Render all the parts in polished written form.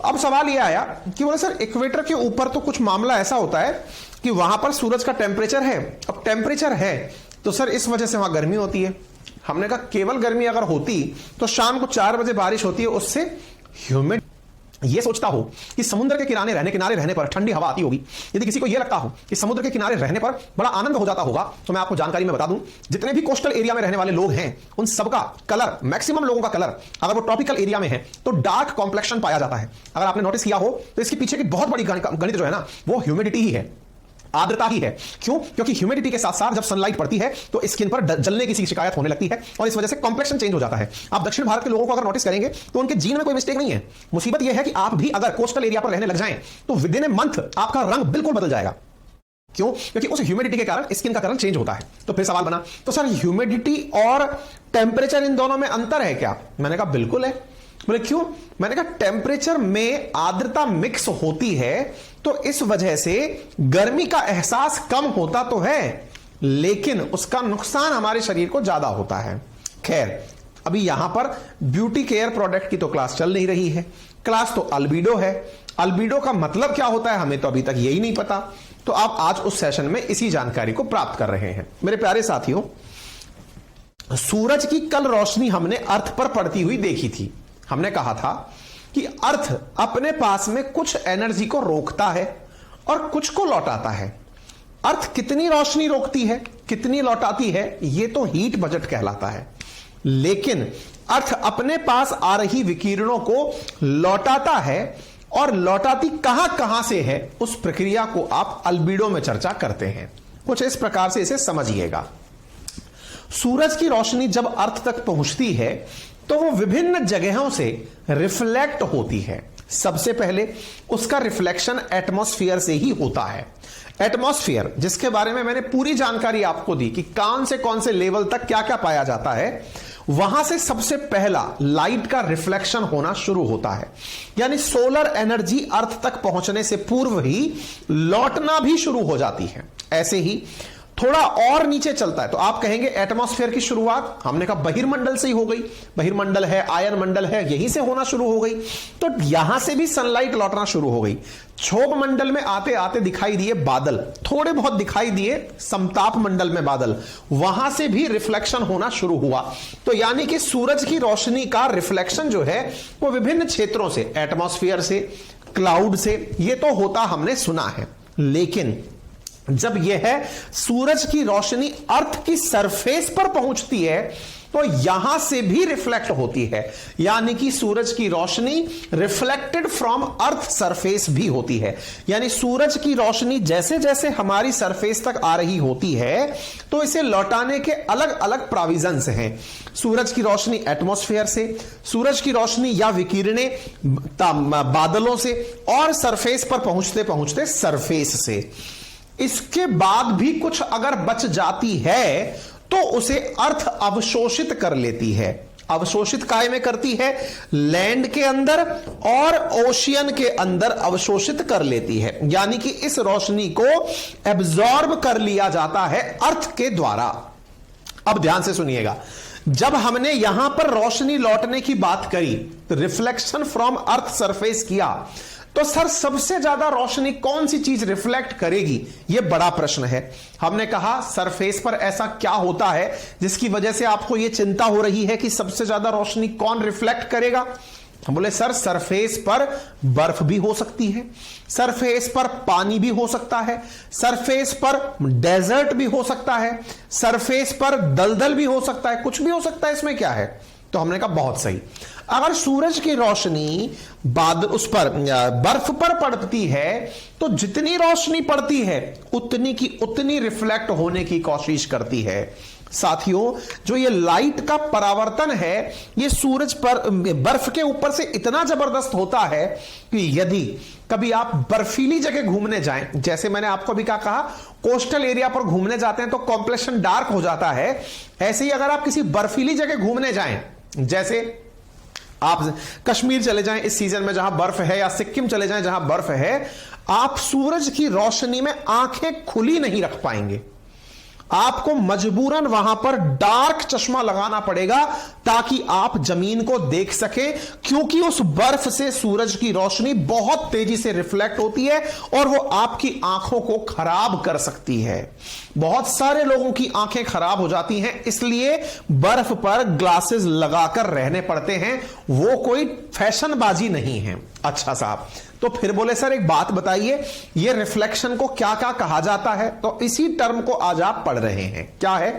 अब सवाल यह आया कि बोले सर इक्वेटर के ऊपर तो कुछ मामला ऐसा होता है कि वहां पर सूरज का टेम्परेचर है। अब टेम्परेचर है तो सर इस वजह से वहां गर्मी होती है। हमने कहा केवल गर्मी अगर होती तो शाम को 4 बजे बारिश होती है, उससे ह्यूमिड ये सोचता हो कि समुद्र के किनारे रहने पर ठंडी हवा आती होगी, यदि किसी को यह लगता हो कि समुद्र के किनारे रहने पर बड़ा आनंद हो जाता होगा, तो मैं आपको जानकारी में बता दूं, जितने भी कोस्टल एरिया में रहने वाले लोग हैं उन सबका कलर, मैक्सिमम लोगों का कलर अगर वो ट्रॉपिकल एरिया में है तो डार्क कॉम्प्लेक्शन पाया जाता है। अगर आपने नोटिस किया हो तो इसके पीछे की बहुत बड़ी गणित जो है ना, वो ह्यूमिडिटी ही है, आर्द्रता ही है। क्यों? क्योंकि ह्यूमिडिटी के साथ साथ जब सनलाइट पड़ती है तो स्किन पर जलने की शिकायत होने लगती है और इस वजह से कॉम्प्लेक्शन चेंज हो जाता है। आप दक्षिण भारत के लोगों को अगर नोटिस करेंगे तो उनके जीन में कोई मिस्टेक नहीं है। मुसीबत यह है कि आप भी अगर कोस्टल एरिया पर रहने लग जाएं तो विद इन ए मंथ आपका रंग बिल्कुल बदल जाएगा। क्यों? क्योंकि उस ह्यूमिडिटी के कारण स्किन का कलर चेंज होता है। तो फिर सवाल बना, तो सर ह्यूमिडिटी और टेम्परेचर इन दोनों में अंतर है क्या? मैंने कहा बिल्कुल है। बोले क्यों? मैंने कहा टेम्परेचर में आर्द्रता मिक्स होती है तो इस वजह से गर्मी का एहसास कम होता तो है, लेकिन उसका नुकसान हमारे शरीर को ज्यादा होता है। खैर, अभी यहां पर ब्यूटी केयर प्रोडक्ट की तो क्लास चल नहीं रही है, क्लास तो अल्बिडो है। अल्बिडो का मतलब क्या होता है हमें तो अभी तक यही नहीं पता, तो आप आज उस सेशन में इसी जानकारी को प्राप्त कर रहे हैं। मेरे प्यारे साथियों, सूरज की कल रोशनी हमने अर्थ पर पड़ती हुई देखी थी। हमने कहा था कि अर्थ अपने पास में कुछ एनर्जी को रोकता है और कुछ को लौटाता है। अर्थ कितनी रोशनी रोकती है, कितनी लौटाती है, यह तो हीट बजट कहलाता है, लेकिन अर्थ अपने पास आ रही विकिरणों को लौटाता है और लौटाती कहां कहां से है, उस प्रक्रिया को आप अल्बिडो में चर्चा करते हैं। कुछ इस प्रकार से इसे समझिएगा। सूरज की रोशनी जब अर्थ तक पहुंचती है तो वो विभिन्न जगहों से रिफ्लेक्ट होती है। सबसे पहले उसका रिफ्लेक्शन एटमॉस्फेयर से ही होता है। एटमॉस्फेयर, जिसके बारे में मैंने पूरी जानकारी आपको दी कि कौन से लेवल तक क्या क्या पाया जाता है, वहां से सबसे पहला लाइट का रिफ्लेक्शन होना शुरू होता है। यानी सोलर एनर्जी अर्थ तक पहुंचने से पूर्व ही लौटना भी शुरू हो जाती है। ऐसे ही थोड़ा और नीचे चलता है तो आप कहेंगे एटमॉस्फेयर की शुरुआत हमने कहा बहिर्मंडल से ही हो गई। बहिर्मंडल है, आयन मंडल है, यहीं से होना शुरू हो गई, तो यहां से भी सनलाइट लौटना शुरू हो गई। क्षोभ मंडल में आते आते दिखाई दिए बादल, थोड़े बहुत दिखाई दिए समताप मंडल में बादल, वहां से भी रिफ्लेक्शन होना शुरू हुआ। तो यानी कि सूरज की रोशनी का रिफ्लेक्शन जो है वो विभिन्न क्षेत्रों से, एटमॉस्फेयर से, क्लाउड से, ये तो होता हमने सुना है। लेकिन जब यह है सूरज की रोशनी अर्थ की सरफेस पर पहुंचती है तो यहां से भी रिफ्लेक्ट होती है। यानी कि सूरज की रोशनी रिफ्लेक्टेड फ्रॉम अर्थ सरफेस भी होती है। यानी सूरज की रोशनी जैसे जैसे हमारी सरफेस तक आ रही होती है तो इसे लौटाने के अलग अलग प्रोविजंस हैं। सूरज की रोशनी एटमॉस्फेयर से, सूरज की रोशनी या विकिरणें बादलों से, और सरफेस पर पहुंचते पहुंचते सरफेस से। इसके बाद भी कुछ अगर बच जाती है तो उसे अर्थ अवशोषित कर लेती है। अवशोषित काय में करती है? लैंड के अंदर और ओशियन के अंदर अवशोषित कर लेती है। यानी कि इस रोशनी को एब्जॉर्ब कर लिया जाता है अर्थ के द्वारा। अब ध्यान से सुनिएगा, जब हमने यहां पर रोशनी लौटने की बात करी, रिफ्लेक्शन फ्रॉम अर्थ सरफेस किया, तो सर सबसे ज्यादा रोशनी कौन सी चीज रिफ्लेक्ट करेगी, यह बड़ा प्रश्न है। हमने कहा सरफेस पर ऐसा क्या होता है जिसकी वजह से आपको यह चिंता हो रही है कि सबसे ज्यादा रोशनी कौन रिफ्लेक्ट करेगा? हम बोले सर सरफेस पर बर्फ भी हो सकती है, सरफेस पर पानी भी हो सकता है, सरफेस पर डेजर्ट भी हो सकता है, सरफेस पर दलदल भी हो सकता है, कुछ भी हो सकता है, इसमें क्या है? तो हमने कहा बहुत सही। अगर सूरज की रोशनी उस पर बर्फ पर पड़ती है तो जितनी रोशनी पड़ती है उतनी की उतनी रिफ्लेक्ट होने की कोशिश करती है। साथियों, जो ये लाइट का परावर्तन है ये सूरज पर बर्फ के ऊपर से इतना जबरदस्त होता है कि यदि कभी आप बर्फीली जगह घूमने जाएं, जैसे मैंने आपको अभी क्या कहा, कोस्टल एरिया पर घूमने जाते हैं तो कॉम्प्लेक्शन डार्क हो जाता है, ऐसे ही अगर आप किसी बर्फीली जगह घूमने जाएं, जैसे आप कश्मीर चले जाएं इस सीजन में जहां बर्फ है, या सिक्किम चले जाएं जहां बर्फ है, आप सूरज की रोशनी में आंखें खुली नहीं रख पाएंगे। आपको मजबूरन वहां पर डार्क चश्मा लगाना पड़ेगा ताकि आप जमीन को देख सकें, क्योंकि उस बर्फ से सूरज की रोशनी बहुत तेजी से रिफ्लेक्ट होती है और वो आपकी आंखों को खराब कर सकती है। बहुत सारे लोगों की आंखें खराब हो जाती हैं, इसलिए बर्फ पर ग्लासेस लगाकर रहने पड़ते हैं। वो कोई फैशनबाजी नहीं है। अच्छा साहब, तो फिर बोले सर एक बात बताइए, ये रिफ्लेक्शन को क्या क्या कहा जाता है? तो इसी टर्म को आज आप पढ़ रहे हैं। क्या है?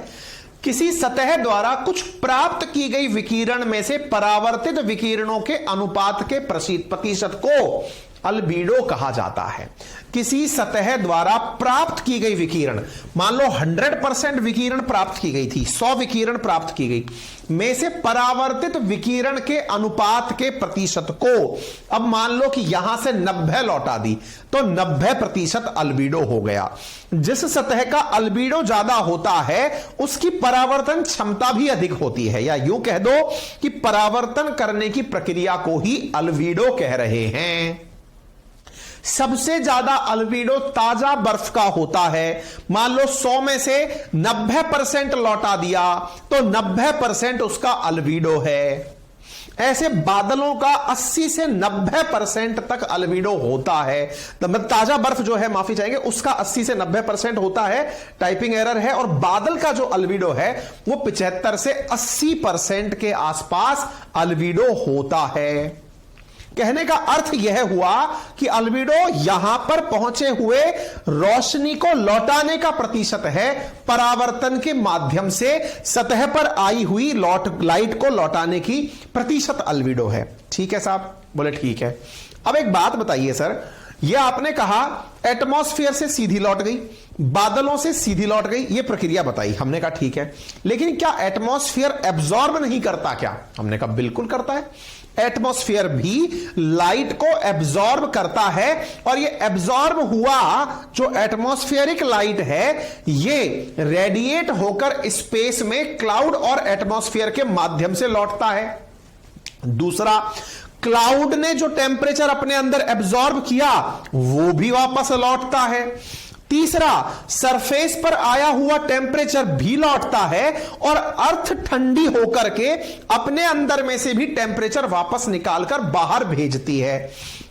किसी सतह द्वारा कुछ प्राप्त की गई विकिरण में से परावर्तित विकिरणों के अनुपात के प्रतिशत को अल्बीडो कहा जाता है। किसी सतह द्वारा प्राप्त की गई विकिरण, मान लो 100% विकिरण प्राप्त की गई थी, 100 विकिरण प्राप्त की गई, में से परावर्तित विकिरण के अनुपात के प्रतिशत को अब मान लो कि यहां से 90 लौटा दी, तो 90% अल्बीडो हो गया। जिस सतह का अल्बीडो ज्यादा होता है उसकी परावर्तन क्षमता भी अधिक होती है, या यूं कह दो कि परावर्तन करने की प्रक्रिया को ही अल्बीडो कह रहे हैं। सबसे ज्यादा अल्बीडो ताजा बर्फ का होता है। मान लो 100 में से 90% लौटा दिया तो 90% उसका अल्बीडो है। ऐसे बादलों का 80 से 90% तक अल्बीडो होता है। ताजा बर्फ जो है, माफी चाहेंगे, उसका 80 से 90% होता है, टाइपिंग एरर है। और बादल का जो अल्बीडो है वो 75 से 80% के आसपास अल्बीडो होता है। कहने का अर्थ यह हुआ कि अल्बीडो यहां पर पहुंचे हुए रोशनी को लौटाने का प्रतिशत है, परावर्तन के माध्यम से सतह पर आई हुई लाइट को लौटाने की प्रतिशत अल्बीडो है। ठीक है साहब? बोले ठीक है। अब एक बात बताइए सर, यह आपने कहा एटमॉस्फेयर से सीधी लौट गई, बादलों से सीधी लौट गई, यह प्रक्रिया बताई। हमने कहा ठीक है, लेकिन क्या एटमॉस्फेयर एब्जॉर्ब नहीं करता क्या? हमने कहा बिल्कुल करता है। एटमॉस्फेयर भी लाइट को एब्जॉर्ब करता है, और ये एब्जॉर्ब हुआ जो एटमॉस्फेरिक लाइट है ये रेडिएट होकर स्पेस में क्लाउड और एटमॉस्फेयर के माध्यम से लौटता है। दूसरा, क्लाउड ने जो टेम्परेचर अपने अंदर एब्जॉर्ब किया वो भी वापस लौटता है। तीसरा, सरफेस पर आया हुआ टेम्परेचर भी लौटता है, और अर्थ ठंडी होकर के अपने अंदर में से भी टेम्परेचर वापस निकालकर बाहर भेजती है।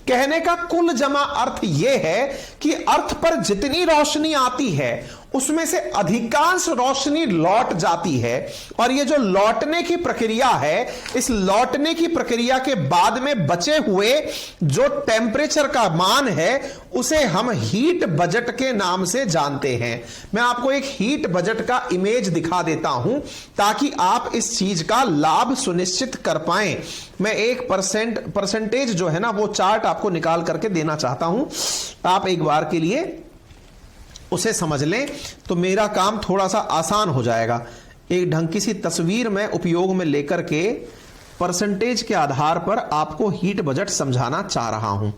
कहने का कुल जमा अर्थ यह है कि अर्थ पर जितनी रोशनी आती है उसमें से अधिकांश रोशनी लौट जाती है, और ये जो लौटने की प्रक्रिया है, इस लौटने की प्रक्रिया के बाद में बचे हुए जो टेम्परेचर का मान है उसे हम हीट बजट के नाम से जानते हैं। मैं आपको एक हीट बजट का इमेज दिखा देता हूं ताकि आप इस चीज का लाभ सुनिश्चित कर पाएं। मैं एक परसेंटेज जो है ना वो चार्ट आपको निकाल करके देना चाहता हूं, आप एक बार के लिए उसे समझ लें तो मेरा काम थोड़ा सा आसान हो जाएगा। एक ढंग की सी तस्वीर मैं उपयोग में लेकर के परसेंटेज के आधार पर आपको हीट बजट समझाना चाह रहा हूं,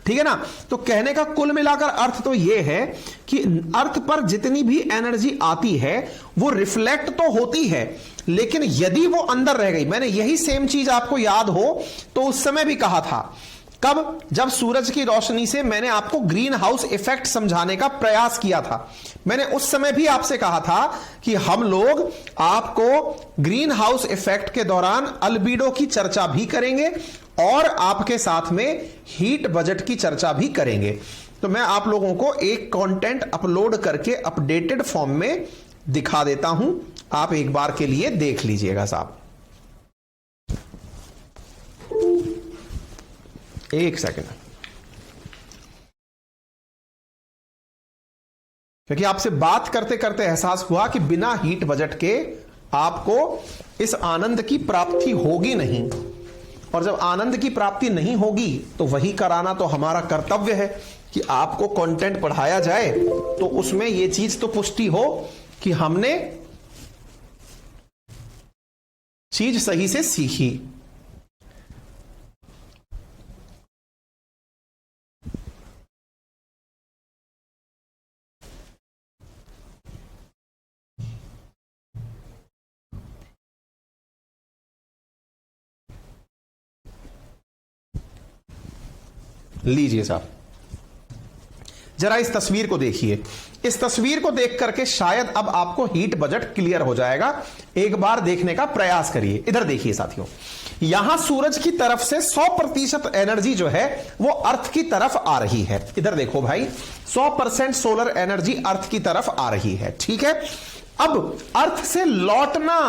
ठीक है ना? तो कहने का कुल मिलाकर अर्थ तो यह है कि अर्थ पर जितनी भी एनर्जी आती है वो रिफ्लेक्ट तो होती है, लेकिन यदि वो अंदर रह गई, मैंने यही सेम चीज आपको याद हो तो उस समय भी कहा था, कब? जब सूरज की रोशनी से मैंने आपको ग्रीन हाउस इफेक्ट समझाने का प्रयास किया था। मैंने उस समय भी आपसे कहा था कि हम लोग आपको ग्रीन हाउस इफेक्ट के दौरान अल्बीडो की चर्चा भी करेंगे और आपके साथ में हीट बजट की चर्चा भी करेंगे। तो मैं आप लोगों को एक कंटेंट अपलोड करके अपडेटेड फॉर्म में दिखा देता हूं, आप एक बार के लिए देख लीजिएगा साहब। एक सेकंड, क्योंकि आपसे बात करते करते एहसास हुआ कि बिना हीट बजट के आपको इस आनंद की प्राप्ति होगी नहीं, और जब आनंद की प्राप्ति नहीं होगी तो वही कराना तो हमारा कर्तव्य है कि आपको कंटेंट पढ़ाया जाए तो उसमें यह चीज तो पुष्टि हो कि हमने चीज सही से सीखी। लीजिए साहब, जरा इस तस्वीर को देखिए। इस तस्वीर को देख करके शायद अब आपको हीट बजट क्लियर हो जाएगा। एक बार देखने का प्रयास करिए। इधर देखिए साथियों, यहां सूरज की तरफ से 100% एनर्जी जो है वो अर्थ की तरफ आ रही है। इधर देखो भाई, 100% सोलर एनर्जी अर्थ की तरफ आ रही है। ठीक है, अब अर्थ से लौटना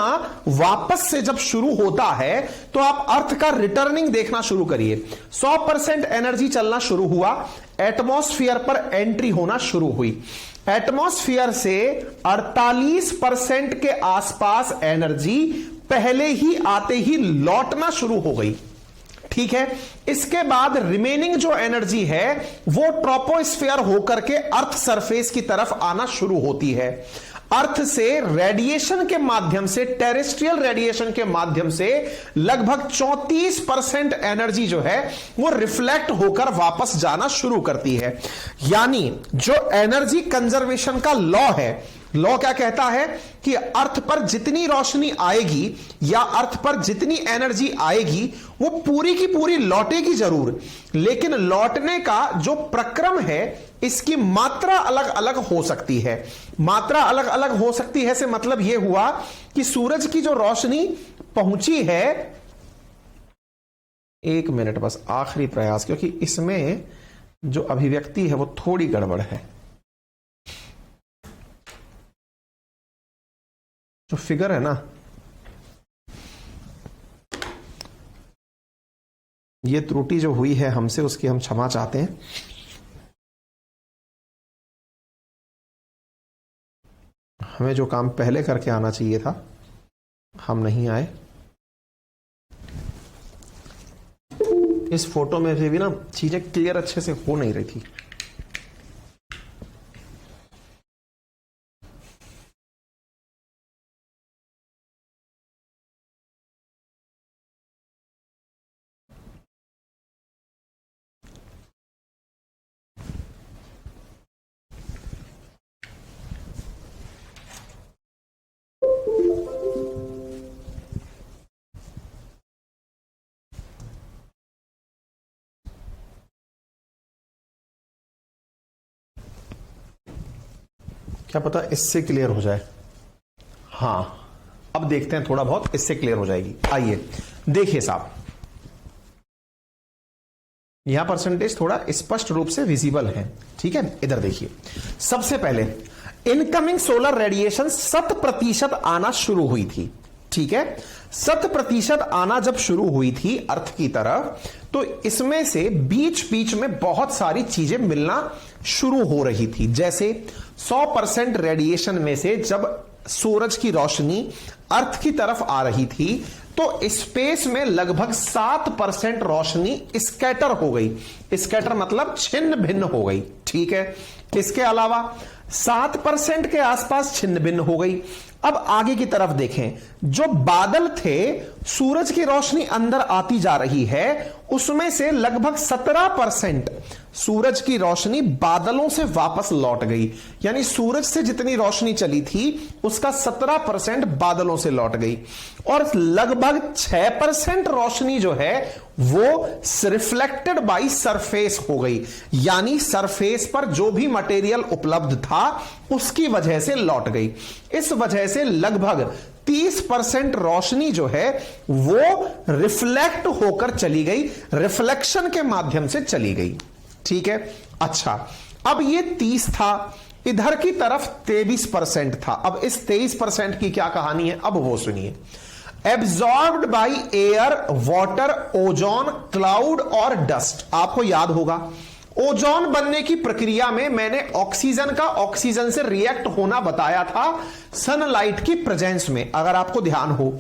वापस से जब शुरू होता है तो आप अर्थ का रिटर्निंग देखना शुरू करिए। 100% एनर्जी चलना शुरू हुआ, एटमॉस्फेयर पर एंट्री होना शुरू हुई। एटमॉस्फेयर से 48% के आसपास एनर्जी पहले ही आते ही लौटना शुरू हो गई। ठीक है, इसके बाद रिमेनिंग जो एनर्जी है वो ट्रोपोस्फेयर होकर के अर्थ सरफेस की तरफ आना शुरू होती है। अर्थ से रेडिएशन के माध्यम से, टेरेस्ट्रियल रेडिएशन के माध्यम से लगभग 34% एनर्जी जो है वो रिफ्लेक्ट होकर वापस जाना शुरू करती है। यानी जो एनर्जी कंजर्वेशन का लॉ है, लॉ क्या कहता है कि अर्थ पर जितनी रोशनी आएगी या अर्थ पर जितनी एनर्जी आएगी वो पूरी की पूरी लौटेगी जरूर, लेकिन लौटने का जो प्रक्रम है इसकी मात्रा अलग अलग हो सकती है। मात्रा अलग अलग हो सकती है से मतलब यह हुआ कि सूरज की जो रोशनी पहुंची है, एक मिनट बस आखिरी प्रयास, क्योंकि इसमें जो अभिव्यक्ति है वो थोड़ी गड़बड़ है। जो फिगर है ना, ये त्रुटि जो हुई है हमसे, उसकी हम क्षमा चाहते हैं। हमें जो काम पहले करके आना चाहिए था हम नहीं आए। इस फोटो में भी ना चीजें क्लियर अच्छे से हो नहीं रही थी। क्या पता इससे क्लियर हो जाए। हां, अब देखते हैं, थोड़ा बहुत इससे क्लियर हो जाएगी। आइए देखिए साहब, यहां परसेंटेज थोड़ा स्पष्ट रूप से विजिबल है। ठीक है, इधर देखिए। सबसे पहले इनकमिंग सोलर रेडिएशन 100% आना शुरू हुई थी। ठीक है, 100% आना जब शुरू हुई थी अर्थ की तरफ, तो इसमें से बीच बीच में बहुत सारी चीजें मिलना शुरू हो रही थी। जैसे 100% रेडिएशन में से जब सूरज की रोशनी अर्थ की तरफ आ रही थी तो स्पेस में लगभग 7% रोशनी स्कैटर हो गई। स्कैटर मतलब छिन्न भिन्न हो गई। ठीक है, इसके अलावा 7% के आसपास छिन्न भिन्न हो गई। अब आगे की तरफ देखें, जो बादल थे, सूरज की रोशनी अंदर आती जा रही है, उसमें से लगभग 17% सूरज की रोशनी बादलों से वापस लौट गई। यानी सूरज से जितनी रोशनी चली थी उसका 17% बादलों से लौट गई। और लगभग 6% रोशनी जो है वो रिफ्लेक्टेड बाय सरफेस हो गई। यानी सरफेस पर जो भी मटेरियल उपलब्ध था उसकी वजह से लौट गई। इस वजह से लगभग 30% रोशनी जो है वो रिफ्लेक्ट होकर चली गई, रिफ्लेक्शन के माध्यम से चली गई। ठीक है, अच्छा, अब ये 30 था, इधर की तरफ 23% था। अब इस 23% की क्या कहानी है, अब वो सुनिए। Absorbed by air, water, ozone, cloud और डस्ट। आपको याद होगा ओजोन बनने की प्रक्रिया में मैंने ऑक्सीजन का ऑक्सीजन से रिएक्ट होना बताया था सनलाइट की प्रेजेंस में, अगर आपको ध्यान हो।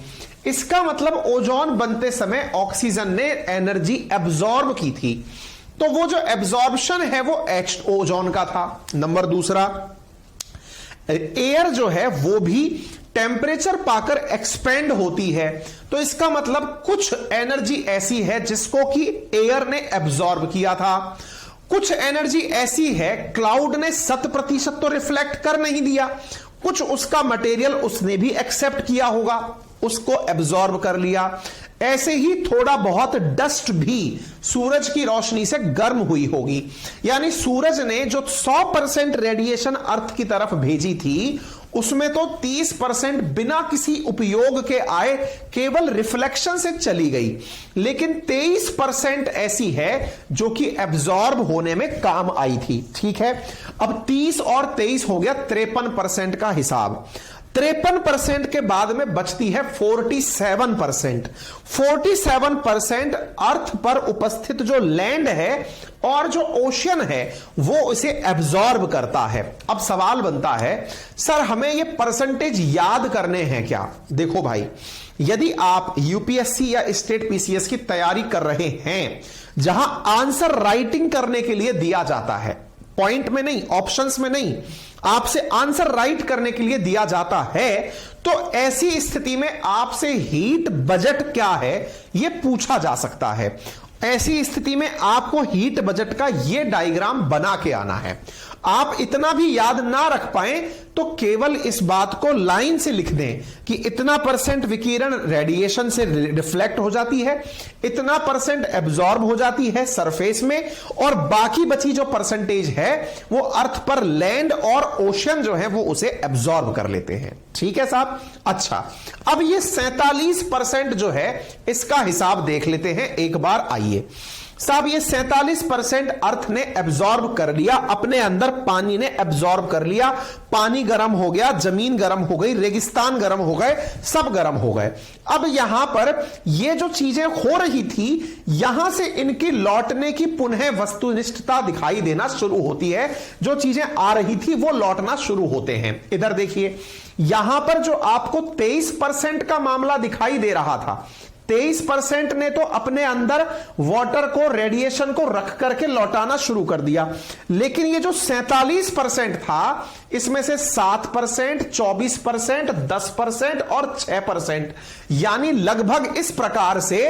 इसका मतलब ओजोन बनते समय ऑक्सीजन ने एनर्जी एब्जॉर्ब की थी, तो वो जो एब्जॉर्प्शन है वो ओजोन का था। नंबर दूसरा, एयर जो है वो भी टेम्परेचर पाकर एक्सपेंड होती है, तो इसका मतलब कुछ एनर्जी ऐसी है जिसको कि एयर ने एब्जॉर्ब किया था। कुछ एनर्जी ऐसी है क्लाउड ने 100% तो रिफ्लेक्ट कर नहीं दिया, कुछ उसका मटेरियल उसने भी एक्सेप्ट किया होगा, उसको एब्जॉर्ब कर लिया। ऐसे ही थोड़ा बहुत डस्ट भी सूरज की रोशनी से गर्म हुई होगी। यानी सूरज ने जो 100% रेडिएशन अर्थ की तरफ भेजी थी, उसमें तो 30% बिना किसी उपयोग के आए, केवल रिफ्लेक्शन से चली गई, लेकिन 23% ऐसी है जो कि एब्जॉर्ब होने में काम आई थी। ठीक है, अब 30 और 23 हो गया 53% का हिसाब। 53% के बाद में बचती है 47%। 47% अर्थ पर उपस्थित जो लैंड है और जो ओशियन है वो इसे एब्जॉर्ब करता है। अब सवाल बनता है, सर हमें ये परसेंटेज याद करने हैं क्या? देखो भाई, यदि आप यूपीएससी या स्टेट पीसीएस की तैयारी कर रहे हैं, जहां आंसर राइटिंग करने के लिए दिया जाता है, पॉइंट में नहीं, ऑप्शंस में नहीं, आपसे आंसर राइट करने के लिए दिया जाता है, तो ऐसी स्थिति में आपसे हीट बजट क्या है यह पूछा जा सकता है। ऐसी स्थिति में आपको हीट बजट का यह डायग्राम बना के आना है। आप इतना भी याद ना रख पाए तो केवल इस बात को लाइन से लिख दें कि इतना % विकिरण रेडिएशन से रिफ्लेक्ट हो जाती है, इतना % एब्जॉर्ब हो जाती है सरफेस में, और बाकी बची जो परसेंटेज है वो अर्थ पर लैंड और ओशन जो है वो उसे एब्जॉर्ब कर लेते हैं। ठीक है साहब? अच्छा, अब ये 47% जो है इसका हिसाब देख लेते हैं एक बार। आइए साहब, ये 47% अर्थ ने एब्जॉर्ब कर लिया अपने अंदर, पानी ने एब्जॉर्ब कर लिया, पानी गर्म हो गया, जमीन गर्म हो गई, रेगिस्तान गर्म हो गए, सब गर्म हो गए। अब यहां पर ये जो चीजें हो रही थी, यहां से इनकी लौटने की पुनः वस्तुनिष्ठता दिखाई देना शुरू होती है। जो चीजें आ रही थी वो लौटना शुरू होते हैं। इधर देखिए, यहां पर जो आपको 23% का मामला दिखाई दे रहा था, 23% ने तो अपने अंदर वाटर को, रेडिएशन को रख करके लौटाना शुरू कर दिया, लेकिन ये जो 47% था, इसमें से 7%, 24%, 10% और 6%, यानी लगभग इस प्रकार से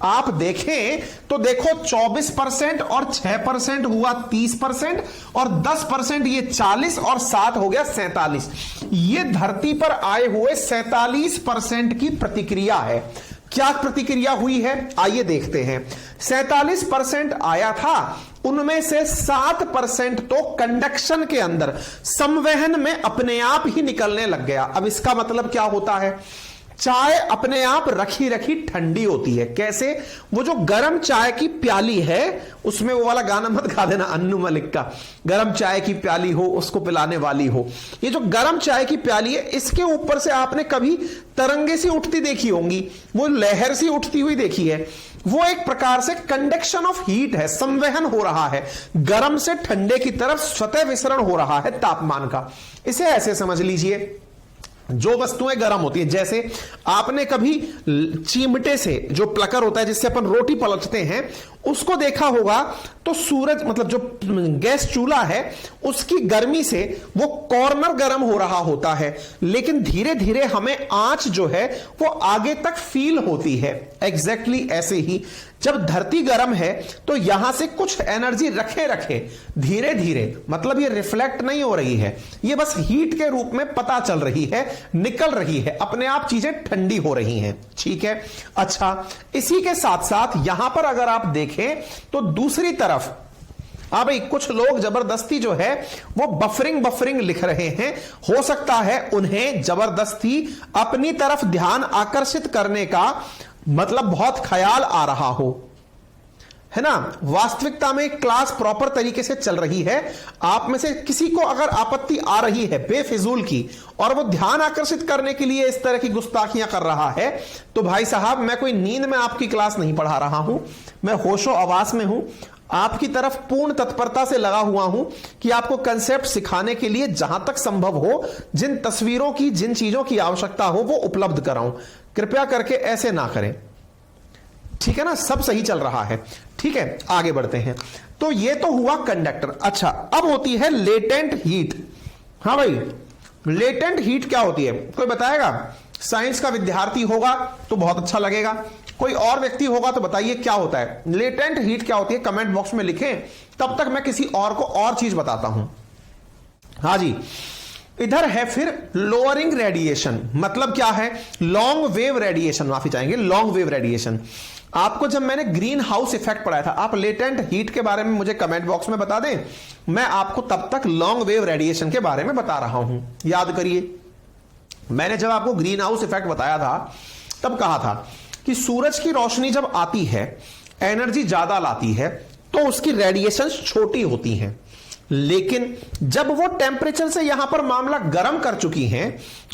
आप देखें तो देखो 24% और 6% हुआ 30%, और 10% ये 40 और 7 हो गया 47। ये धरती पर आए हुए 47% की प्रतिक्रिया है। क्या प्रतिक्रिया हुई है आइए देखते हैं। 47% आया था, उनमें से 7% तो कंडक्शन के अंदर, संवहन में अपने आप ही निकलने लग गया। अब इसका मतलब क्या होता है? चाय अपने आप रखी रखी ठंडी होती है। कैसे? वो जो गरम चाय की प्याली है, उसमें वो वाला गाना मत गा देना अन्नू मलिक का, गरम चाय की प्याली हो उसको पिलाने वाली हो। ये जो गरम चाय की प्याली है, इसके ऊपर से आपने कभी तरंगे सी उठती देखी होंगी, वो लहर सी उठती हुई देखी है। वो एक प्रकार से कंडक्शन ऑफ हीट है, संवहन हो रहा है, गर्म से ठंडे की तरफ स्वतः विसरण हो रहा है तापमान का। इसे ऐसे समझ लीजिए, जो वस्तुएं गर्म होती है, जैसे आपने कभी चिमटे से जो प्लकर होता है जिससे अपन रोटी पलटते हैं, उसको देखा होगा, तो सूरज मतलब जो गैस चूल्हा है उसकी गर्मी से वो कॉर्नर गर्म हो रहा होता है, लेकिन धीरे धीरे हमें आंच जो है वो आगे तक फील होती है। एग्जैक्टली ऐसे ही जब धरती गर्म है तो यहां से कुछ एनर्जी रखे रखे धीरे धीरे, मतलब ये रिफ्लेक्ट नहीं हो रही है, ये बस हीट के रूप में पता चल रही है, निकल रही है, अपने आप चीजें ठंडी हो रही हैं। ठीक है? अच्छा, इसी के साथ साथ यहां पर अगर आप देखें तो दूसरी तरफ भाई कुछ लोग जबरदस्ती जो है वो बफरिंग लिख रहे हैं। हो सकता है उन्हें जबरदस्ती अपनी तरफ ध्यान आकर्षित करने का मतलब बहुत ख्याल आ रहा हो, है ना। वास्तविकता में क्लास प्रॉपर तरीके से चल रही है। आप में से किसी को अगर आपत्ति आ रही है बेफिजूल की, और वो ध्यान आकर्षित करने के लिए इस तरह की गुस्ताखियां कर रहा है, तो भाई साहब मैं कोई नींद में आपकी क्लास नहीं पढ़ा रहा हूं, मैं होशो आवास में हूं, आपकी तरफ पूर्ण तत्परता से लगा हुआ हूं कि आपको कंसेप्ट सिखाने के लिए जहां तक संभव हो, जिन तस्वीरों की, जिन चीजों की आवश्यकता हो वो उपलब्ध कराऊं। कृपया करके ऐसे ना करें, ठीक है ना। सब सही चल रहा है, ठीक है। आगे बढ़ते हैं। तो ये तो हुआ कंडक्टर। अच्छा, अब होती है लेटेंट हीट। हाँ भाई, लेटेंट हीट क्या होती है, कोई बताएगा? साइंस का विद्यार्थी होगा तो बहुत अच्छा लगेगा, कोई और व्यक्ति होगा तो बताइए क्या होता है लेटेंट हीट, क्या होती है? कमेंट बॉक्स में लिखें, तब तक मैं किसी और को और चीज बताता हूं। हाँ जी, इधर है फिर लोअरिंग रेडिएशन, मतलब क्या है, लॉन्ग वेव रेडिएशन, माफी चाहेंगे, लॉन्ग वेव रेडिएशन। आपको जब मैंने ग्रीन हाउस इफेक्ट पढ़ाया था, आप लेटेंट हीट के बारे में मुझे कमेंट बॉक्स में बता दें, मैं आपको तब तक लॉन्ग वेव रेडिएशन के बारे में बता रहा हूं। याद करिए, मैंने जब आपको ग्रीन हाउस इफेक्ट बताया था तब कहा था कि सूरज की रोशनी जब आती है, एनर्जी ज्यादा लाती है, तो उसकी रेडिएशन छोटी होती हैं, लेकिन जब वो टेम्परेचर से यहां पर मामला गर्म कर चुकी हैं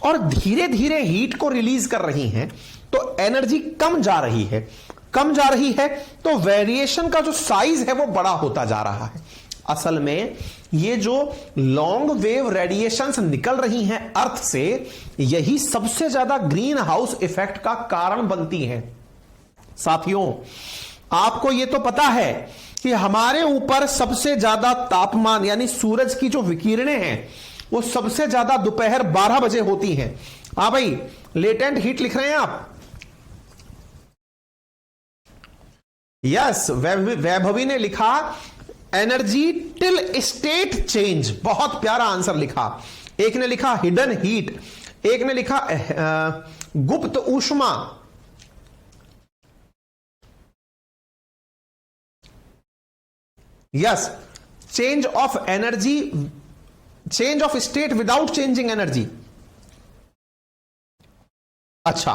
और धीरे धीरे हीट को रिलीज कर रही हैं, तो एनर्जी कम जा रही है, कम जा रही है, तो वेरिएशन का जो साइज है वो बड़ा होता जा रहा है। असल में ये जो लॉन्ग वेव रेडिएशंस निकल रही हैं अर्थ से, यही सबसे ज्यादा ग्रीन हाउस इफेक्ट का कारण बनती हैं। साथियों, आपको ये तो पता है कि हमारे ऊपर सबसे ज्यादा तापमान यानी सूरज की जो विकिरणें हैं वो सबसे ज्यादा दोपहर 12 बजे होती हैं। हाँ भाई, लेटेंट हीट लिख रहे हैं आप? यस, वैभवी ने लिखा एनर्जी टिल स्टेट चेंज, बहुत प्यारा आंसर लिखा। एक ने लिखा हिडन हीट, एक ने लिखा गुप्त ऊष्मा। Yes, change of energy, change of state without changing energy. अच्छा,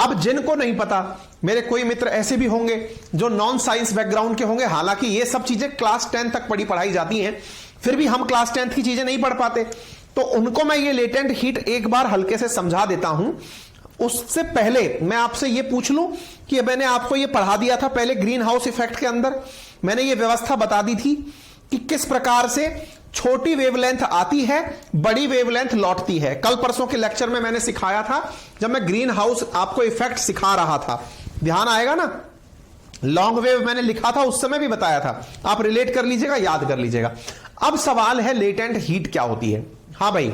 अब जिनको नहीं पता, मेरे कोई मित्र ऐसे भी होंगे जो नॉन साइंस बैकग्राउंड के होंगे, हालांकि ये सब चीजें क्लास 10 तक पढ़ाई जाती हैं, फिर भी हम क्लास 10 की चीजें नहीं पढ़ पाते, तो उनको मैं ये लेटेंट हीट एक बार हल्के से समझा देता हूं। उससे पहले मैं आपसे ये पूछ लूं कि मैंने आपको ये पढ़ा दिया था पहले ग्रीन हाउस इफेक्ट के अंदर, मैंने ये व्यवस्था बता दी थी कि किस प्रकार से छोटी वेवलेंथ आती है, बड़ी वेवलेंथ लौटती है। कल परसों के लेक्चर में मैंने सिखाया था, जब मैं ग्रीन हाउस आपको इफेक्ट सिखा रहा था, ध्यान आएगा ना। लॉन्ग वेव मैंने लिखा था, उस समय भी बताया था, आप रिलेट कर लीजिएगा, याद कर लीजिएगा। अब सवाल है लेटेंट हीट क्या होती है। हां भाई,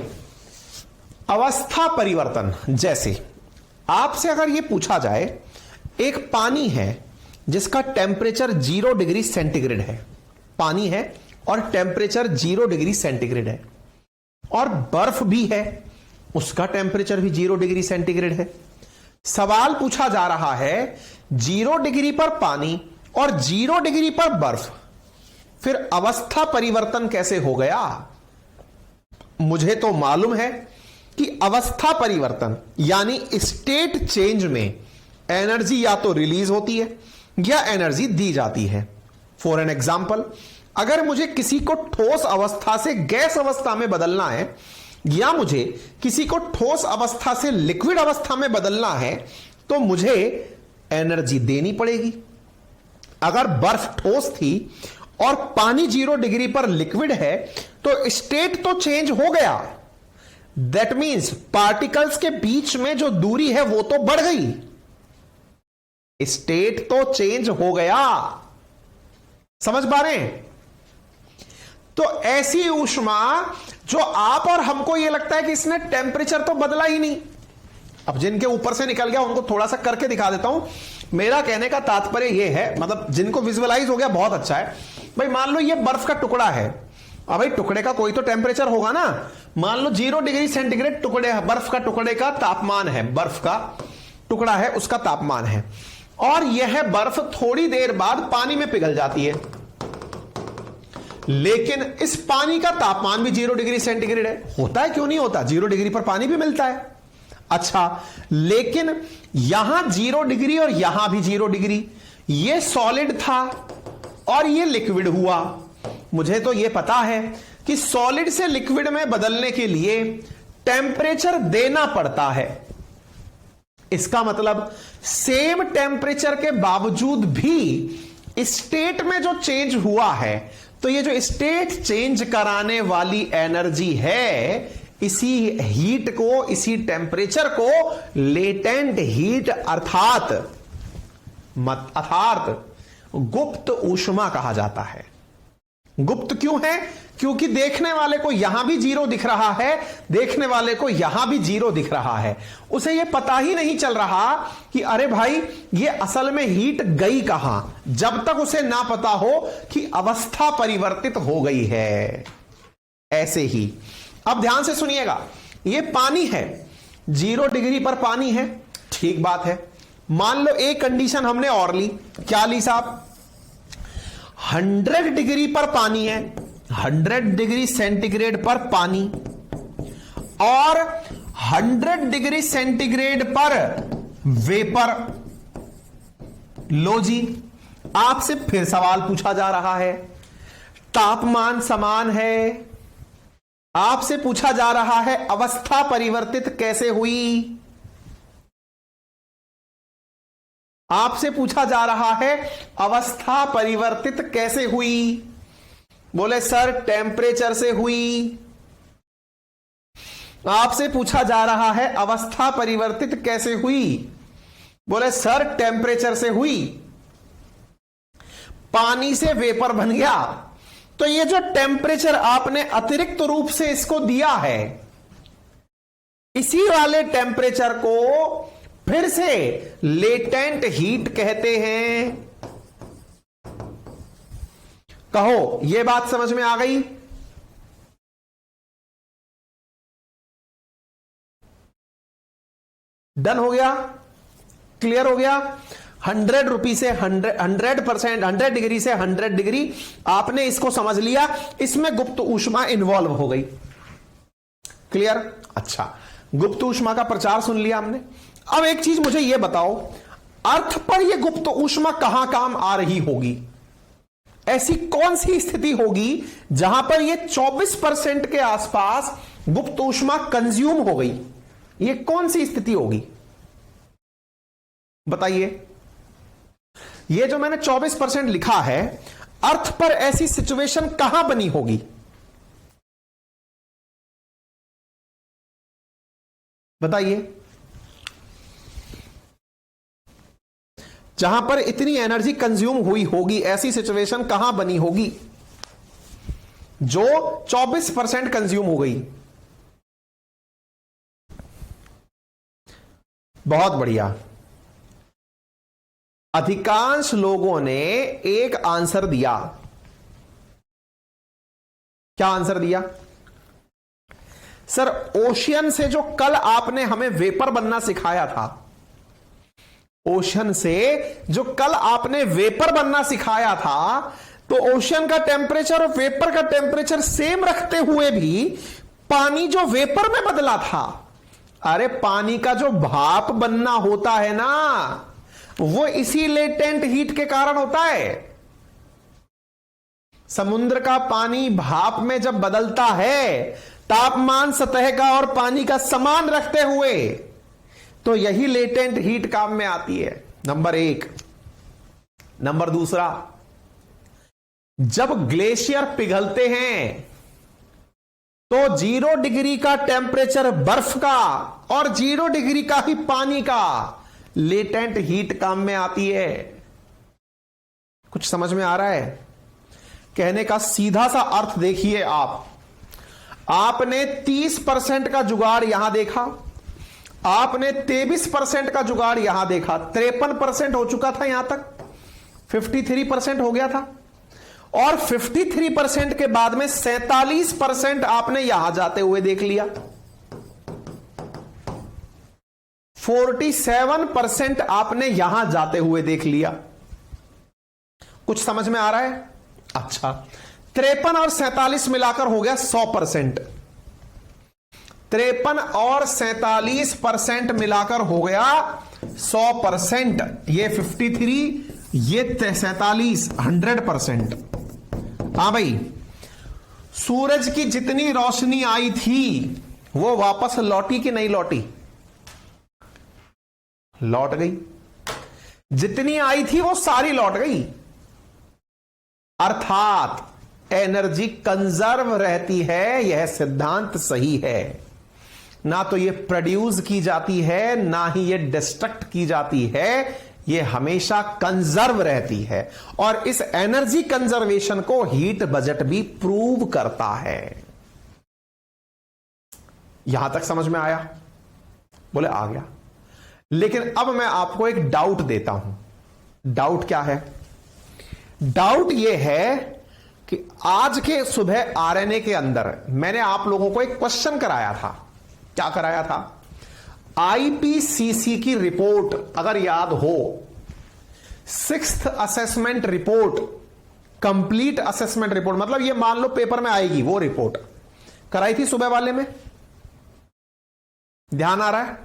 अवस्था परिवर्तन। जैसे आपसे अगर यह पूछा जाए, एक पानी है जिसका टेम्परेचर 0 डिग्री सेंटीग्रेड है, पानी है और टेम्परेचर 0 डिग्री सेंटीग्रेड है, और बर्फ भी है, उसका टेम्परेचर भी 0 डिग्री सेंटीग्रेड है। सवाल पूछा जा रहा है 0 डिग्री पर पानी और 0 डिग्री पर बर्फ, फिर अवस्था परिवर्तन कैसे हो गया? मुझे तो मालूम है कि अवस्था परिवर्तन यानी स्टेट चेंज में एनर्जी या तो रिलीज होती है या एनर्जी दी जाती है। फॉर एन एग्जाम्पल, अगर मुझे किसी को ठोस अवस्था से गैस अवस्था में बदलना है, या मुझे किसी को ठोस अवस्था से लिक्विड अवस्था में बदलना है, तो मुझे एनर्जी देनी पड़ेगी। अगर बर्फ ठोस थी और पानी 0 डिग्री पर लिक्विड है, तो स्टेट तो चेंज हो गया, दैट मीन्स पार्टिकल्स के बीच में जो दूरी है वो तो बढ़ गई, स्टेट तो चेंज हो गया। समझ पा रहे हैं? तो ऐसी ऊष्मा जो आप और हमको यह लगता है कि इसने टेम्परेचर तो बदला ही नहीं, अब जिनके ऊपर से निकल गया उनको थोड़ा सा करके दिखा देता हूं। मेरा कहने का तात्पर्य यह है, मतलब जिनको विजुअलाइज हो गया बहुत अच्छा है। भाई मान लो ये बर्फ का टुकड़ा है, अब भाई टुकड़े का कोई तो टेम्परेचर होगा ना, मान लो 0 डिग्री सेंटीग्रेड टुकड़े, बर्फ का टुकड़े का तापमान है, बर्फ का टुकड़ा है उसका तापमान है, और यह बर्फ थोड़ी देर बाद पानी में पिघल जाती है, लेकिन इस पानी का तापमान भी 0 डिग्री सेंटीग्रेड है। होता है, क्यों नहीं होता, 0 डिग्री पर पानी भी मिलता है। अच्छा, लेकिन यहां 0 डिग्री और यहां भी 0 डिग्री, ये सॉलिड था और ये लिक्विड हुआ। मुझे तो ये पता है कि सॉलिड से लिक्विड में बदलने के लिए टेम्परेचर देना पड़ता है। इसका मतलब सेम टेम्परेचर के बावजूद भी स्टेट में जो चेंज हुआ है, तो ये जो स्टेट चेंज कराने वाली एनर्जी है, इसी हीट को, इसी टेम्परेचर को लेटेंट हीट अर्थात गुप्त ऊष्मा कहा जाता है। गुप्त क्यों है? क्योंकि देखने वाले को यहां भी 0 दिख रहा है, देखने वाले को यहां भी 0 दिख रहा है, उसे यह पता ही नहीं चल रहा कि अरे भाई ये असल में हीट गई कहां, जब तक उसे ना पता हो कि अवस्था परिवर्तित हो गई है। ऐसे ही अब ध्यान से सुनिएगा, ये पानी है, 0 डिग्री पर पानी है, ठीक बात है। मान लो एक कंडीशन हमने और ली, क्या ली साहब, 100 डिग्री पर पानी है, 100 डिग्री सेंटीग्रेड पर पानी, और 100 डिग्री सेंटीग्रेड पर वेपर। लो जी, आपसे फिर सवाल पूछा जा रहा है, तापमान समान है, आपसे पूछा जा रहा है अवस्था परिवर्तित कैसे हुई, आपसे पूछा जा रहा है अवस्था परिवर्तित कैसे हुई। बोले सर टेम्परेचर से हुई। आपसे पूछा जा रहा है अवस्था परिवर्तित कैसे हुई, बोले सर टेम्परेचर से हुई। पानी से वेपर बन गया, तो ये जो टेम्परेचर आपने अतिरिक्त रूप से इसको दिया है, इसी वाले टेम्परेचर को फिर से लेटेंट हीट कहते हैं। कहो ये बात समझ में आ गई? डन हो गया, क्लियर हो गया। 100 रुपी से 100%, 100 डिग्री से 100 डिग्री आपने इसको समझ लिया, इसमें गुप्त ऊष्मा इन्वॉल्व हो गई। क्लियर? अच्छा, गुप्त ऊष्मा का प्रचार सुन लिया हमने। अब एक चीज मुझे यह बताओ, अर्थ पर यह गुप्त ऊष्मा कहां काम आ रही होगी? ऐसी कौन सी स्थिति होगी जहां पर यह 24% के आसपास गुप्त ऊष्मा कंज्यूम हो गई? यह कौन सी स्थिति होगी बताइए? यह जो मैंने 24% लिखा है, अर्थ पर ऐसी सिचुएशन कहां बनी होगी? बताइए। जहां पर इतनी एनर्जी कंज्यूम हुई होगी, ऐसी सिचुएशन कहां बनी होगी जो 24% कंज्यूम हो गई? बहुत बढ़िया। अधिकांश लोगों ने एक आंसर दिया। क्या आंसर दिया? सर ओशियन से जो कल आपने हमें वेपर बनना सिखाया था, ओशन से जो कल आपने वेपर बनना सिखाया था, तो ओशन का टेम्परेचर और वेपर का टेम्परेचर सेम रखते हुए भी पानी जो वेपर में बदला था, अरे पानी का जो भाप बनना होता है ना, वो इसी लेटेंट हीट के कारण होता है। समुद्र का पानी भाप में जब बदलता है, तापमान सतह का और पानी का समान रखते हुए, तो यही लेटेंट हीट काम में आती है। नंबर 1। नंबर 2, जब ग्लेशियर पिघलते हैं तो 0 डिग्री का टेम्परेचर बर्फ का और 0 डिग्री का ही पानी का लेटेंट हीट काम में आती है। कुछ समझ में आ रहा है? कहने का सीधा सा अर्थ देखिए आप। आपने 30% का जुगाड़ यहां देखा, आपने 23% का जुगाड़ यहां देखा, 53% हो चुका था यहां तक, 53% हो गया था, और 53% के बाद में 47% आपने यहां जाते हुए देख लिया, 47% आपने यहां जाते हुए देख लिया। कुछ समझ में आ रहा है? अच्छा, 53 और 47 मिलाकर हो गया 100%। 53 और 47% मिलाकर हो गया 100%। ये 53, ये 47, 100%। हां भाई, सूरज की जितनी रोशनी आई थी वो वापस लौटी कि नहीं लौटी? लौट गई। जितनी आई थी वो सारी लौट गई। अर्थात एनर्जी कंजर्व रहती है, यह सिद्धांत सही है। ना तो ये प्रोड्यूस की जाती है, ना ही ये डिस्ट्रक्ट की जाती है, ये हमेशा कंजर्व रहती है। और इस एनर्जी कंजर्वेशन को हीट बजट भी प्रूव करता है। यहां तक समझ में आया? बोले आ गया। लेकिन अब मैं आपको एक डाउट देता हूं। डाउट क्या है? डाउट यह है कि आज के सुबह आरएनए के अंदर मैंने आप लोगों को एक क्वेश्चन कराया था। क्या कराया था? आईपीसीसी की रिपोर्ट अगर याद हो, 6th assessment report, complete assessment report, मतलब ये मान लो पेपर में आएगी, वो रिपोर्ट कराई थी सुबह वाले में। ध्यान आ रहा है?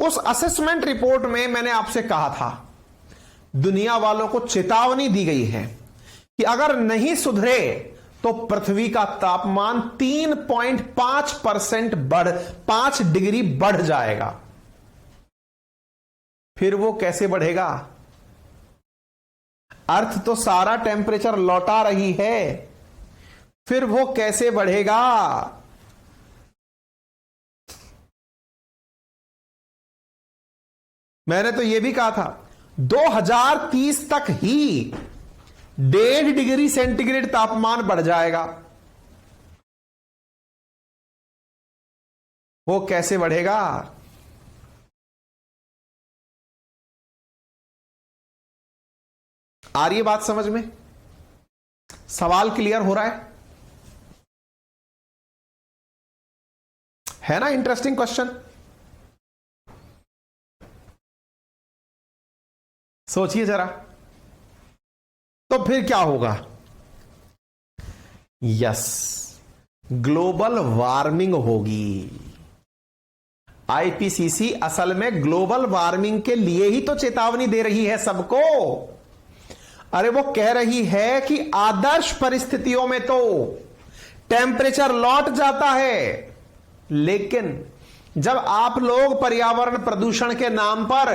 उस असेसमेंट रिपोर्ट में मैंने आपसे कहा था, दुनिया वालों को चेतावनी दी गई है कि अगर नहीं सुधरे तो पृथ्वी का तापमान 3.5% 5 डिग्री बढ़ जाएगा। फिर वो कैसे बढ़ेगा? अर्थ तो सारा टेम्परेचर लौटा रही है, फिर वो कैसे बढ़ेगा? मैंने तो यह भी कहा था 2030 तक ही 1.5 डिग्री सेंटीग्रेड तापमान बढ़ जाएगा। वो कैसे बढ़ेगा? आ रही है बात समझ में? सवाल क्लियर हो रहा है ना? Interesting question. सोचिए जरा, तो फिर क्या होगा? यस, ग्लोबल वार्मिंग होगी। आईपीसीसी असल में ग्लोबल वार्मिंग के लिए ही तो चेतावनी दे रही है सबको। अरे वो कह रही है कि आदर्श परिस्थितियों में तो टेम्परेचर लौट जाता है, लेकिन जब आप लोग पर्यावरण प्रदूषण के नाम पर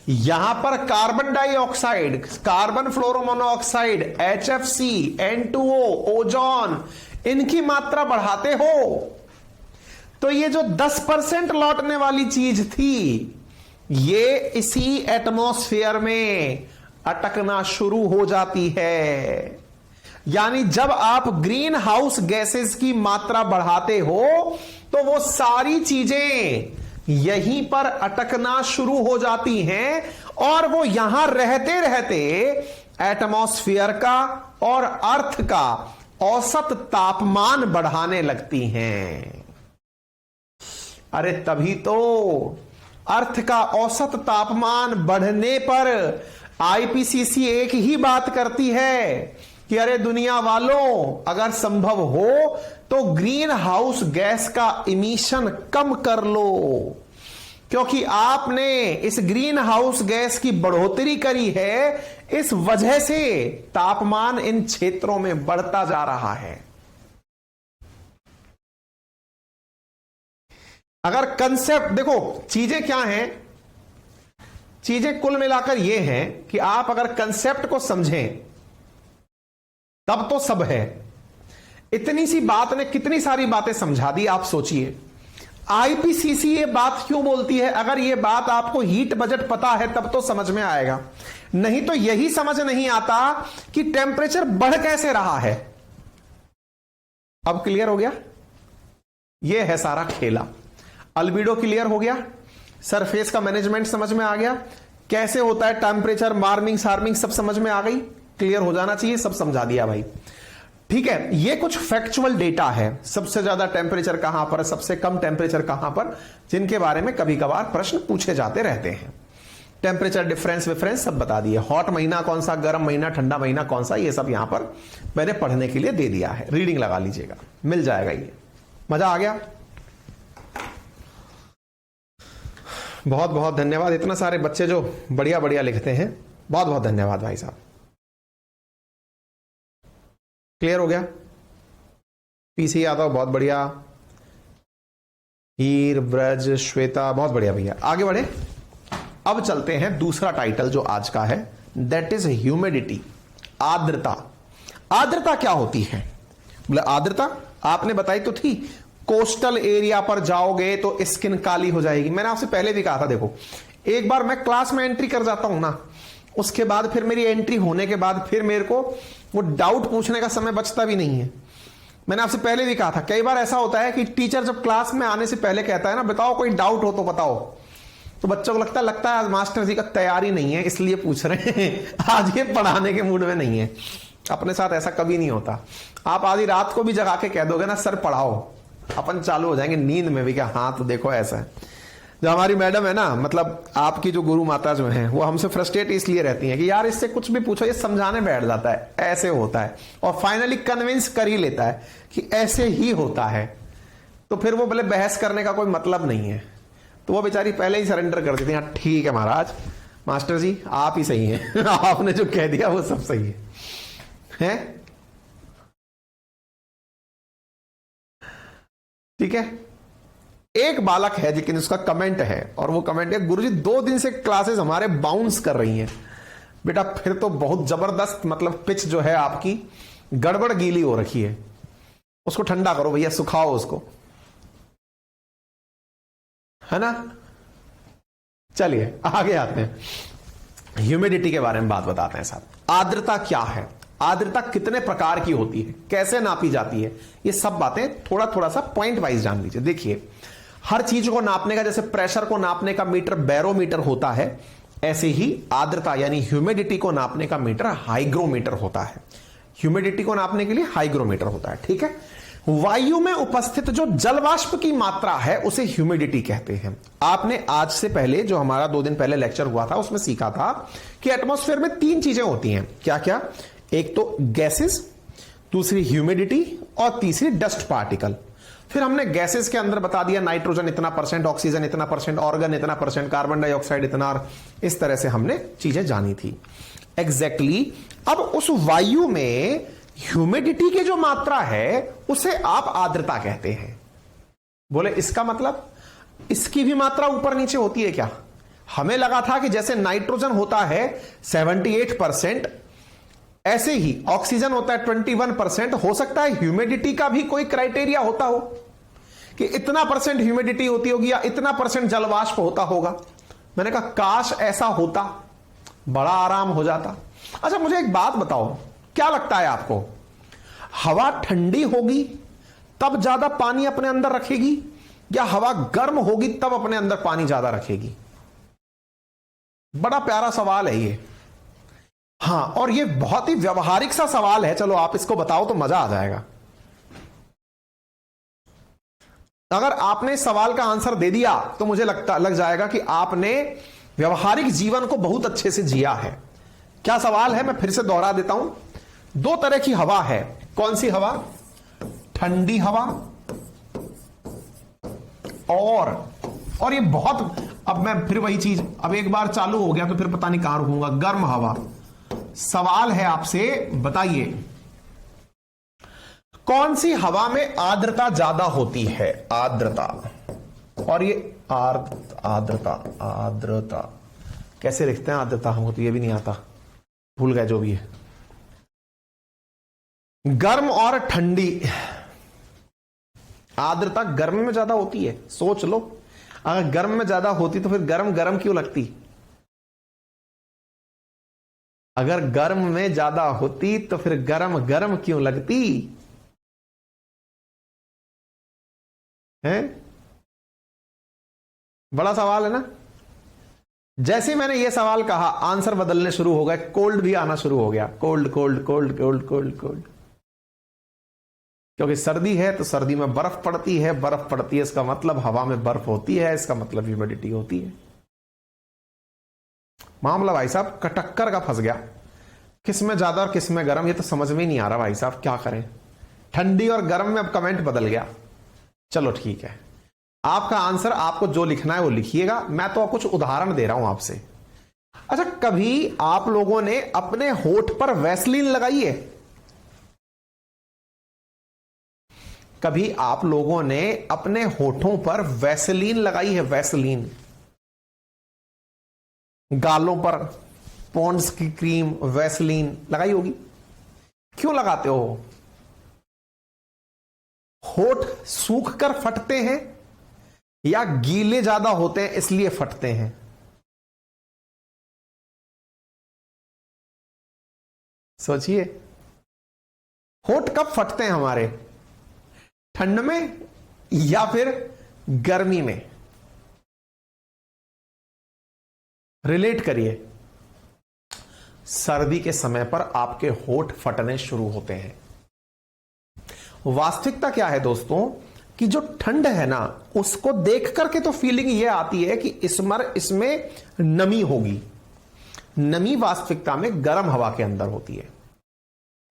यहां पर carbon dioxide, carbon fluoromonoxide, HFC, N2O, ozone, इनकी मात्रा बढ़ाते हो, तो ये जो 10% लौटने वाली चीज थी, ये इसी एटमॉस्फेयर में अटकना शुरू हो जाती है। यानी जब आप ग्रीन हाउस गैसेस की मात्रा बढ़ाते हो तो वो सारी चीजें यहीं पर अटकना शुरू हो जाती हैं और वो यहां रहते रहते एटमॉस्फेयर का और अर्थ का औसत तापमान बढ़ाने लगती हैं। अरे तभी तो अर्थ का औसत तापमान बढ़ने पर आईपीसीसी एक ही बात करती है कि अरे दुनिया वालों, अगर संभव हो तो ग्रीन हाउस गैस का इमिशन कम कर लो, क्योंकि आपने इस ग्रीन हाउस गैस की बढ़ोतरी करी है, इस वजह से तापमान इन क्षेत्रों में बढ़ता जा रहा है। अगर कंसेप्ट देखो, चीजें क्या हैं, चीजें कुल मिलाकर यह हैं कि आप अगर कंसेप्ट को समझें तब तो सब है। इतनी सी बात ने कितनी सारी बातें समझा दी, आप सोचिए। आईपीसीसी ये बात क्यों बोलती है? अगर ये बात आपको हीट बजट पता है तब तो समझ में आएगा, नहीं तो यही समझ नहीं आता कि टेम्परेचर बढ़ कैसे रहा है। अब क्लियर हो गया? ये है सारा खेला। अल्बिडो क्लियर हो गया, सरफेस का मैनेजमेंट समझ में आ गया, कैसे होता है टेम्परेचर, वार्मिंग सार्मिंग सब समझ में आ गई। क्लियर हो जाना चाहिए, सब समझा दिया भाई। ठीक है, ये कुछ फैक्चुअल डेटा है, सबसे ज्यादा टेम्परेचर कहां पर, सबसे कम टेम्परेचर कहां पर, जिनके बारे में कभी कभार प्रश्न पूछे जाते रहते हैं। टेम्परेचर डिफरेंस विफरेंस सब बता दिए। हॉट महीना कौन सा, गर्म महीना, ठंडा महीना कौन सा, ये सब यहां पर मैंने पढ़ने के लिए दे दिया है। रीडिंग लगा लीजिएगा, मिल जाएगा। ये मजा आ गया? बहुत बहुत धन्यवाद। इतना सारे बच्चे जो बढ़िया बढ़िया लिखते हैं, बहुत बहुत धन्यवाद भाई साहब। क्लियर हो गया? पीसी यादव बहुत बढ़िया, हीर, ब्रज, श्वेता बहुत बढ़िया भैया। आगे बढ़े, अब चलते हैं दूसरा टाइटल जो आज का है, दैट इज ह्यूमिडिटी, आर्द्रता। आर्द्रता क्या होती है? बोले आर्द्रता आपने बताई तो थी, कोस्टल एरिया पर जाओगे तो स्किन काली हो जाएगी। मैंने आपसे पहले भी कहा था, देखो एक बार मैं क्लास में एंट्री कर जाता हूं ना, उसके बाद फिर मेरी एंट्री होने के बाद फिर मेरे को वो डाउट पूछने का समय बचता भी नहीं है। मैंने आपसे पहले भी कहा था, कई बार ऐसा होता है कि टीचर जब क्लास में आने से पहले कहता है ना, बताओ कोई डाउट हो तो बताओ, तो बच्चों को लगता है आज मास्टर जी का तैयारी नहीं है इसलिए पूछ रहे हैं, आज ये पढ़ाने के मूड में नहीं है। अपने साथ ऐसा कभी नहीं होता। आप आधी रात को भी जगा के कह दोगे ना सर पढ़ाओ, अपन चालू हो जाएंगे नींद में भी, क्या हाँ तो देखो ऐसा है। जो हमारी मैडम है ना, मतलब आपकी जो गुरु माता जो है, वो हमसे फ्रस्ट्रेट इसलिए रहती हैं कि यार इससे कुछ भी पूछो ये समझाने बैठ जाता है, ऐसे होता है, और फाइनली कन्विंस कर ही लेता है कि ऐसे ही होता है। तो फिर वो बोले बहस करने का कोई मतलब नहीं है, तो वो बेचारी पहले ही सरेंडर कर देती है, हाँ ठीक है महाराज, मास्टर जी आप ही सही हैं आपने जो कह दिया वो सब सही है? ठीक है। एक बालक है लेकिन उसका कमेंट है, और वो कमेंट है, गुरुजी 2 दिन से क्लासेस हमारे बाउंस कर रही हैं। बेटा फिर तो बहुत जबरदस्त, मतलब पिच जो है आपकी गड़बड़ गीली हो रखी है, उसको ठंडा करो भैया, सुखाओ उसको, है ना। चलिए आगे आते हैं, ह्यूमिडिटी के बारे में बात बताते हैं साहब। आर्द्रता क्या है, आर्द्रता कितने प्रकार की होती है, कैसे नापी जाती है, ये सब बातें थोड़ा थोड़ा सा पॉइंट वाइज जान लीजिए। देखिए हर चीज को नापने का, जैसे प्रेशर को नापने का मीटर बैरोमीटर होता है, ऐसे ही आर्द्रता यानी ह्यूमिडिटी को नापने का मीटर हाइग्रोमीटर होता है। ह्यूमिडिटी को नापने के लिए हाइग्रोमीटर होता है, ठीक है। वायु में उपस्थित जो जलवाष्प की मात्रा है उसे ह्यूमिडिटी कहते हैं। आपने आज से पहले जो हमारा 2 दिन पहले लेक्चर हुआ था उसमें सीखा था कि एटमॉस्फेयर में 3 चीजें होती हैं, क्या क्या? एक तो गैसेस, दूसरी ह्यूमिडिटी, और तीसरी डस्ट पार्टिकल। फिर हमने गैसेस के अंदर बता दिया नाइट्रोजन इतना %, ऑक्सीजन इतना %, ऑर्गन इतना %, कार्बन डाइऑक्साइड इतना, और इस तरह से हमने चीजें जानी थी एग्जैक्टली। अब उस वायु में ह्यूमिडिटी की जो मात्रा है उसे आप आर्द्रता कहते हैं। बोले इसका मतलब इसकी भी मात्रा ऊपर नीचे होती है क्या? हमें लगा था कि जैसे नाइट्रोजन होता है 78%, ऐसे ही ऑक्सीजन होता है 21%। हो सकता है ह्यूमिडिटी का भी कोई क्राइटेरिया होता हो कि इतना % ह्यूमिडिटी होती होगी या इतना % जलवाष्प होता होगा। मैंने कहा काश ऐसा होता, बड़ा आराम हो जाता। अच्छा मुझे एक बात बताओ, क्या लगता है आपको, हवा ठंडी होगी तब ज्यादा पानी अपने अंदर रखेगी, या हवा गर्म होगी तब अपने अंदर पानी ज्यादा रखेगी? बड़ा प्यारा सवाल है ये। हां, और ये बहुत ही व्यवहारिक सा सवाल है, चलो आप इसको बताओ तो मजा आ जाएगा। अगर आपने इस सवाल का आंसर दे दिया तो मुझे लग जाएगा कि आपने व्यवहारिक जीवन को बहुत अच्छे से जिया है। क्या सवाल है, मैं फिर से दोहरा देता हूं। 2 तरह की हवा है। कौन सी हवा? ठंडी हवा और ये बहुत, अब मैं फिर वही चीज, अब एक बार चालू हो गया तो फिर पता नहीं कहां रुकूंगा, गर्म हवा। सवाल है आपसे, बताइए कौन सी हवा में आर्द्रता ज्यादा होती है? आर्द्रता, और ये आर्द्रता कैसे लिखते हैं आर्द्रता? हमको तो ये भी नहीं आता, भूल गए जो भी है। गर्म और ठंडी, आर्द्रता गर्म में ज्यादा होती है। सोच लो, अगर गर्म में ज्यादा होती तो फिर गर्म गर्म क्यों लगती? अगर गर्म में ज्यादा होती तो फिर गर्म गर्म क्यों लगती है? बड़ा सवाल है ना। जैसे मैंने यह सवाल कहा आंसर बदलने शुरू हो गए, कोल्ड भी आना शुरू हो गया, cold cold cold cold cold cold. क्योंकि सर्दी है तो सर्दी में बर्फ पड़ती है, बर्फ पड़ती है इसका मतलब हवा में बर्फ होती है, इसका मतलब ह्यूमिडिटी होती है। मामला भाई साहब कटक्कर का फंस गया, किस में ज्यादा और किस में गर्म, ये तो समझ में नहीं आ रहा भाई साहब, क्या करें। ठंडी और गर्म में अब कमेंट बदल गया। चलो ठीक है, आपका आंसर, आपको जो लिखना है वो लिखिएगा, मैं तो कुछ उदाहरण दे रहा हूं आपसे। अच्छा, कभी आप लोगों ने अपने होठ पर वैसलीन लगाई है? कभी आप लोगों ने अपने होठों पर वैसलीन लगाई है? वैसलीन, गालों पर पॉन्ड्स की क्रीम, वैसलीन लगाई होगी। क्यों लगाते हो? होठ सूख कर फटते हैं या गीले ज्यादा होते हैं इसलिए फटते हैं? सोचिए, होठ कब फटते हैं हमारे, ठंड में या फिर गर्मी में? रिलेट करिए। सर्दी के समय पर आपके होठ फटने शुरू होते हैं। वास्तविकता क्या है दोस्तों कि जो ठंड है ना, उसको देख करके तो फीलिंग यह आती है कि इसमें नमी होगी। नमी वास्तविकता में गर्म हवा के अंदर होती है।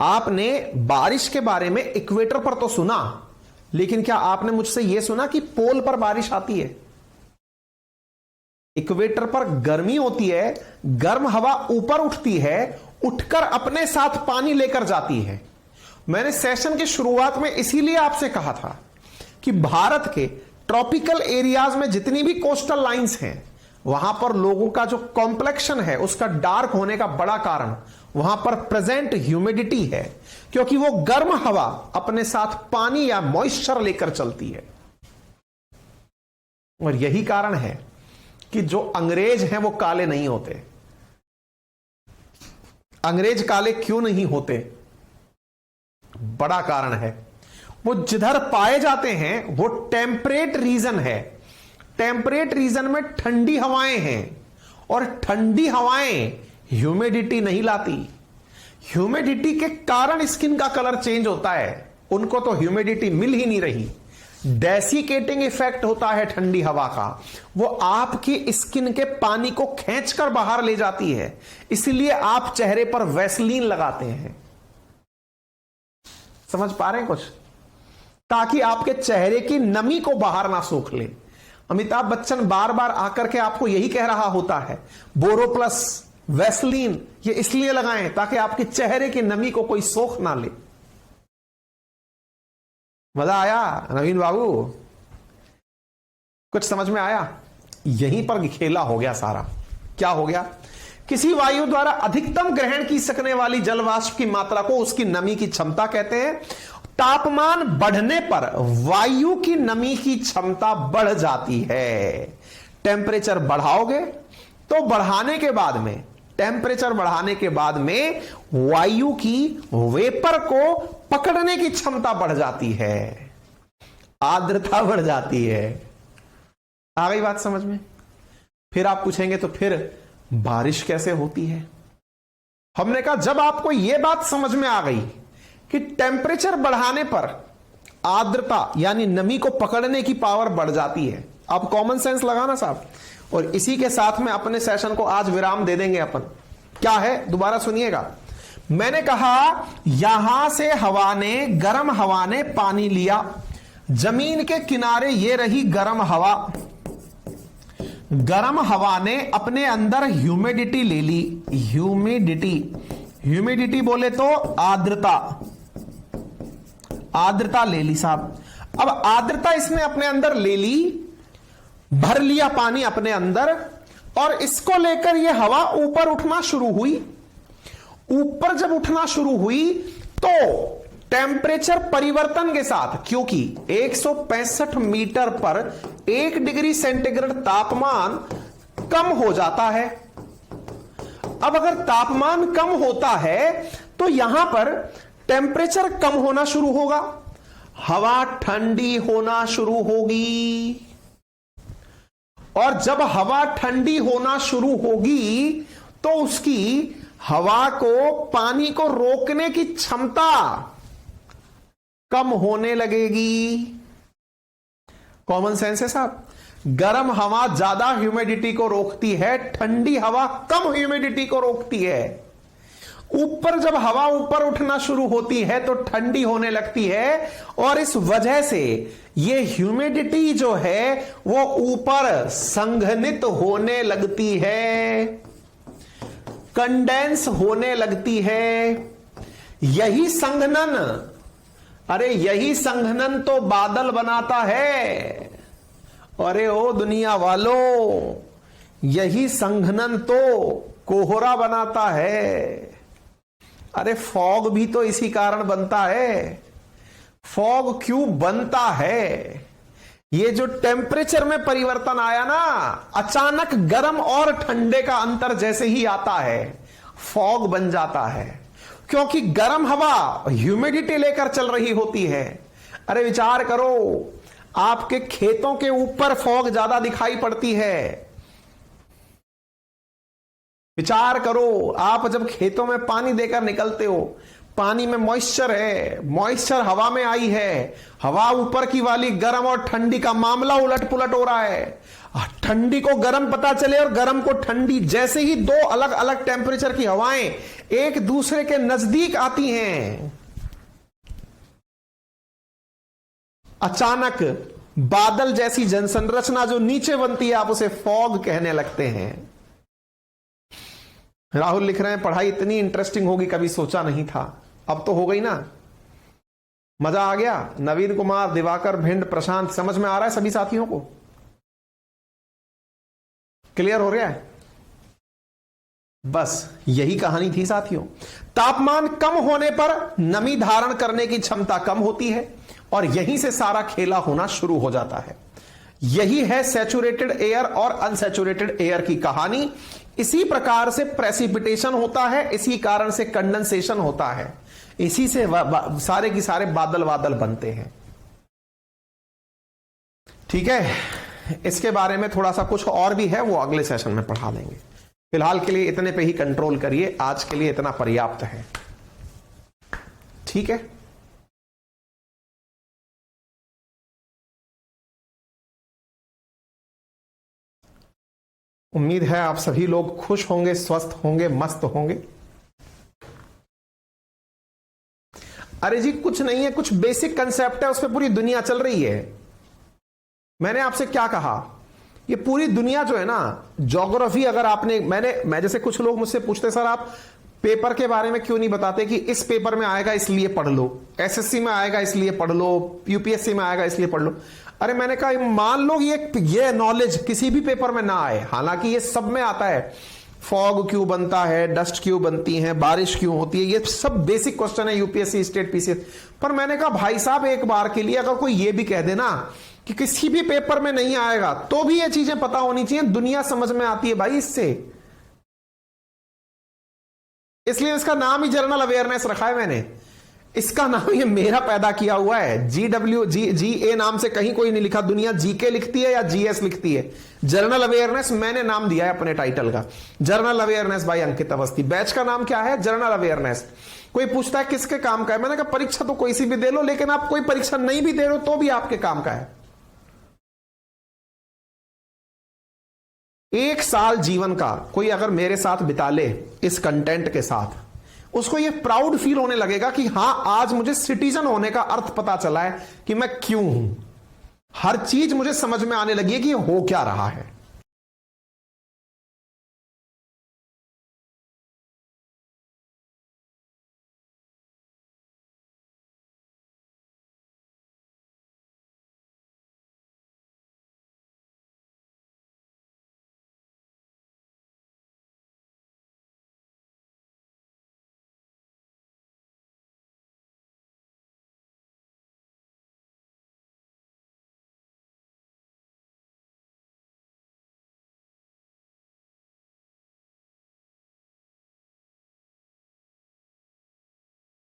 आपने बारिश के बारे में इक्वेटर पर तो सुना, लेकिन क्या आपने मुझसे यह सुना कि पोल पर बारिश आती है? इक्वेटर पर गर्मी होती है, गर्म हवा ऊपर उठती है, उठकर अपने साथ पानी लेकर जाती है। मैंने सेशन की शुरुआत में इसीलिए आपसे कहा था कि भारत के ट्रॉपिकल एरियाज में जितनी भी कोस्टल लाइंस हैं, वहां पर लोगों का जो कॉम्प्लेक्शन है उसका डार्क होने का बड़ा कारण वहां पर प्रेजेंट ह्यूमिडिटी है, क्योंकि वो गर्म हवा अपने साथ पानी या मॉइस्चर लेकर चलती है। और यही कारण है कि जो अंग्रेज हैं वो काले नहीं होते। अंग्रेज काले क्यों नहीं होते? बड़ा कारण है, वो जिधर पाए जाते हैं वो टेम्परेट रीजन है। टेम्परेट रीजन में ठंडी हवाएं हैं, और ठंडी हवाएं ह्यूमिडिटी नहीं लाती। ह्यूमिडिटी के कारण स्किन का कलर चेंज होता है, उनको तो ह्यूमिडिटी मिल ही नहीं रही। डेसिकेटिंग इफेक्ट होता है ठंडी हवा का, वो आपकी स्किन के पानी को खींचकर बाहर ले जाती है। इसलिए आप चेहरे पर वैसलीन लगाते हैं। समझ पा रहे हैं कुछ? ताकि आपके चेहरे की नमी को बाहर ना सोख ले। अमिताभ बच्चन बार बार आकर के आपको यही कह रहा होता है, बोरो प्लस वैसलीन ये इसलिए लगाएं ताकि आपके चेहरे की नमी को कोई सोख ना ले। मजा आया नवीन बाबू? कुछ समझ में आया? यहीं पर खेला हो गया सारा। क्या हो गया? किसी वायु द्वारा अधिकतम ग्रहण की सकने वाली जल वाष्प की मात्रा को उसकी नमी की क्षमता कहते हैं। तापमान बढ़ने पर वायु की नमी की क्षमता बढ़ जाती है। टेम्परेचर बढ़ाओगे तो बढ़ाने के बाद में टेम्परेचर बढ़ाने के बाद में वायु की वेपर को पकड़ने की क्षमता बढ़ जाती है, आर्द्रता बढ़ जाती है। आ गई बात समझ में? फिर आप पूछेंगे तो फिर बारिश कैसे होती है? हमने कहा जब आपको यह बात समझ में आ गई कि टेम्परेचर बढ़ाने पर आर्द्रता यानी नमी को पकड़ने की पावर बढ़ जाती है। अब कॉमन सेंस लगाना साहब, और इसी के साथ में अपने सेशन को आज विराम दे देंगे अपन। क्या है दोबारा सुनिएगा। मैंने कहा यहां से गर्म हवा ने पानी लिया, जमीन के किनारे ये रही गर्म हवा। गर्म हवा ने अपने अंदर ह्यूमिडिटी ले ली। ह्यूमिडिटी बोले तो आर्द्रता ले ली साहब। अब आर्द्रता इसने अपने अंदर ले ली, भर लिया पानी अपने अंदर, और इसको लेकर यह हवा ऊपर उठना शुरू हुई। ऊपर जब उठना शुरू हुई तो टेम्परेचर परिवर्तन के साथ, क्योंकि 165 मीटर पर 1 डिग्री सेंटीग्रेड तापमान कम हो जाता है। अब अगर तापमान कम होता है तो यहां पर टेम्परेचर कम होना शुरू होगा, हवा ठंडी होना शुरू होगी। और जब हवा ठंडी होना शुरू होगी तो उसकी हवा को पानी को रोकने की क्षमता कम होने लगेगी। कॉमन सेंस है साहब। गर्म हवा ज्यादा ह्यूमिडिटी को रोकती है, ठंडी हवा कम ह्यूमिडिटी को रोकती है। ऊपर जब हवा ऊपर उठना शुरू होती है तो ठंडी होने लगती है, और इस वजह से ये ह्यूमिडिटी जो है वो ऊपर संघनित होने लगती है, कंडेंस होने लगती है। यही संघनन तो बादल बनाता है। अरे ओ दुनिया वालों, यही संघनन तो कोहरा बनाता है। अरे फॉग भी तो इसी कारण बनता है। फॉग क्यों बनता है? ये जो टेम्परेचर में परिवर्तन आया ना, अचानक गर्म और ठंडे का अंतर जैसे ही आता है, फॉग बन जाता है। क्योंकि गर्म हवा ह्यूमिडिटी लेकर चल रही होती है। अरे विचार करो, आपके खेतों के ऊपर फॉग ज्यादा दिखाई पड़ती है, विचार करो, आप जब खेतों में पानी देकर निकलते हो, पानी में मॉइस्चर है, मॉइस्चर हवा में आई है, हवा ऊपर की वाली गर्म और ठंडी का मामला उलट पुलट हो रहा है। ठंडी को गर्म पता चले और गर्म को ठंडी, जैसे ही दो अलग अलग टेम्परेचर की हवाएं एक दूसरे के नजदीक आती हैं, अचानक बादल जैसी जनसंरचना जो नीचे बनती है, आप उसे फॉग कहने लगते हैं। राहुल लिख रहे हैं पढ़ाई इतनी इंटरेस्टिंग होगी कभी सोचा नहीं था, अब तो हो गई ना, मजा आ गया। नवीन कुमार, दिवाकर, भिंड, प्रशांत, समझ में आ रहा है सभी साथियों को? क्लियर हो रहा है? बस यही कहानी थी साथियों। तापमान कम होने पर नमी धारण करने की क्षमता कम होती है और यहीं से सारा खेला होना शुरू हो जाता है। यही है सैचुरेटेड एयर और अनसैचुरेटेड एयर की कहानी। इसी प्रकार से प्रेसिपिटेशन होता है, इसी कारण से कंडेंसेशन होता है, इसी से सारे की सारे बादल बादल बनते हैं। ठीक है, इसके बारे में थोड़ा सा कुछ और भी है, वो अगले सेशन में पढ़ा देंगे। फिलहाल के लिए इतने पे ही कंट्रोल करिए, आज के लिए इतना पर्याप्त है। ठीक है, उम्मीद है आप सभी लोग खुश होंगे, स्वस्थ होंगे, मस्त होंगे। अरे जी कुछ नहीं है, कुछ बेसिक कंसेप्ट है, उस पर पूरी दुनिया चल रही है। मैंने आपसे क्या कहा, ये पूरी दुनिया जो है ना, ज्योग्राफी अगर आपने, मैं जैसे कुछ लोग मुझसे पूछते सर आप पेपर के बारे में क्यों नहीं बताते कि इस पेपर में आएगा इसलिए पढ़ लो, एसएससी में आएगा इसलिए पढ़ लो, यूपीएससी में आएगा इसलिए पढ़ लो। अरे मैंने कहा मान लो ये नॉलेज किसी भी पेपर में ना आए, हालांकि ये सब में आता है, फॉग क्यों बनता है, डस्ट क्यों बनती है, बारिश क्यों होती है, ये सब बेसिक क्वेश्चन है यूपीएससी, स्टेट, पीसीएस। पर मैंने कहा भाई साहब एक बार के लिए अगर कोई ये भी कह देना कि किसी भी पेपर में नहीं आएगा तो भी ये चीजें पता होनी चाहिए, दुनिया समझ में आती है भाई इससे। इसलिए इसका नाम ही जनरल अवेयरनेस रखा है मैंने। इसका नाम ये मेरा पैदा किया हुआ है, GE नाम से कहीं कोई नहीं लिखा, दुनिया जीके लिखती है या जीएस लिखती है। जनरल अवेयरनेस मैंने नाम दिया है अपने टाइटल का, general awareness by Ankit Awasthi. Batch का नाम क्या है? General awareness. कोई पूछता है किसके काम का है, मैंने कहा परीक्षा तो कोई सी भी दे लो, लेकिन आप कोई परीक्षा नहीं भी दे रहे हो तो भी आपके काम का है। 1 साल जीवन का कोई अगर मेरे साथ बिता ले इस कंटेंट के साथ, उसको ये प्राउड फील होने लगेगा कि हां आज मुझे सिटीजन होने का अर्थ पता चला है कि मैं क्यों हूं, हर चीज मुझे समझ में आने लगी है कि ये हो क्या रहा है।